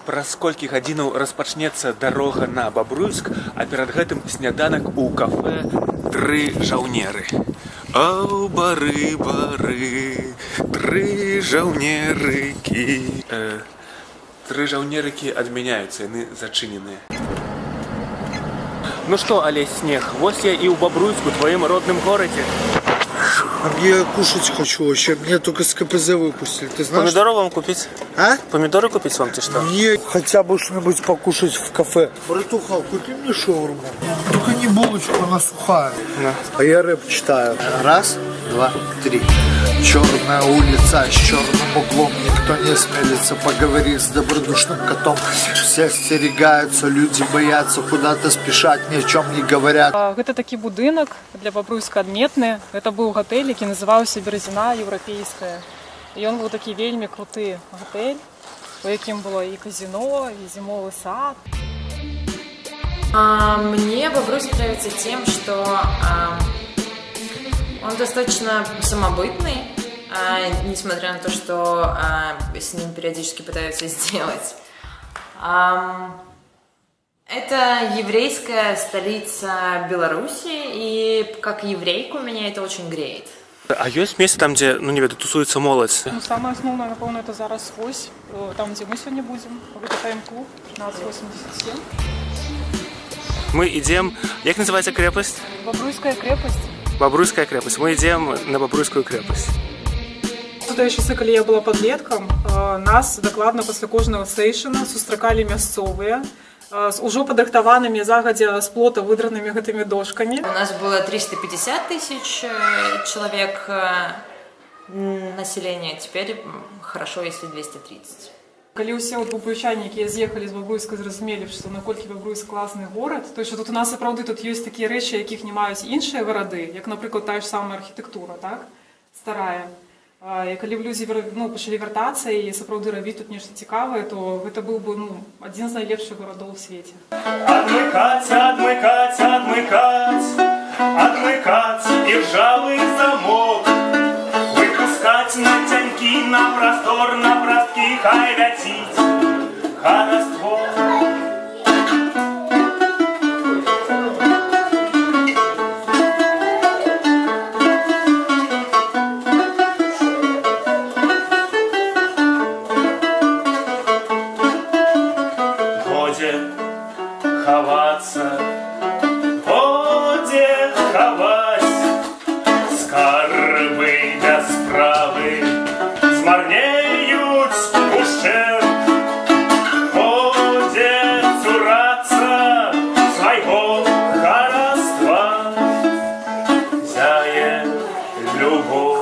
праз колькі гадзінаў распачнецца дарога на Бабруйск, а перад гэтым сняданак у кафэ «Тры жаўнеры». Ау, бары, бары, тры жаўнерыкі. Тры жаўнерыкі адмяняюцца, яны зачыненыя. Ну што, Алесь Снег, вось я і ў Бабруйску, твоім родным горадзе. А мне кушать хочу вообще, меня только с КПЗ выпустили, ты знаешь? Помидоры вам купить? А? Помидоры купить вам, ты что? Мне хотя бы что-нибудь покушать в кафе. Братуха, купи мне шаурму. Только не булочку, она сухая. Да. А я рэп читаю. Раз, два, три. Черная улица с черным углом. Никто не осмелится поговорить с добродушным котом. Все остерегаются, люди боятся куда-то спешать, ни о чем не говорят. Гэта такі будынак для Бабруйска адметны. Гэта быў гатэль, які называўся Беразіна Еўрапейская. І ён быў такі вельмі круты гатэль, у якім было і казино, і зімовы сад. Мне Бобруйск нравится тем, что он достаточно самобытный, несмотря на то, что с ним периодически пытаются сделать. Это еврейская столица Беларуси, и как еврейку меня это очень греет. А ёсць месца там, дзе, ну не ведаю, тусуецца моладзь? Ну, самое основное, напэўна, это зараз вось, там, где мы сегодня будем. Гэта тайм-клуб 1387. Мы ідзем, як называецца крэпасць? Бабруйская крепость. Бабруйская крэпасць. Мы ідзем на Бабруйскую крэпасць. Туды яшчэ, калі я была падлеткам, нас дакладна пасля кожнага сейшана сустракалі мясцовыя, с уже падрыхтаванымі загадзя з плота выдранымі гэтымі дошкамі. У нас было 350 тысяч человек населения, теперь хорошо, если 230. Калі ўсе бабруйчане, якія з'ехалі з Бабруйска, зразумелі, што наколькі Бабруйск класны горад, то што тут у нас сапраўды тут ёсць такія рэчы, якіх не маюць іншыя гарады, як, напрыклад, тая ж самая архітэктура, так? Старая. І калі б людзі пачалі вяртацца і сапраўды рабіць тут нешта цікавае, то гэта быў бы адзін з найлепшых гарадоў у свеце. Адмыкаць, адмыкаць, адмыкаць, адмыкаць і ржавы замок, выпускаць нацянькі на прастор, на прасткі, хай ляціць хараство. Ховаться, годе ховать, скарбы без справы змарнеют ущерб. Годе цураться своего хараства, зяе любовь.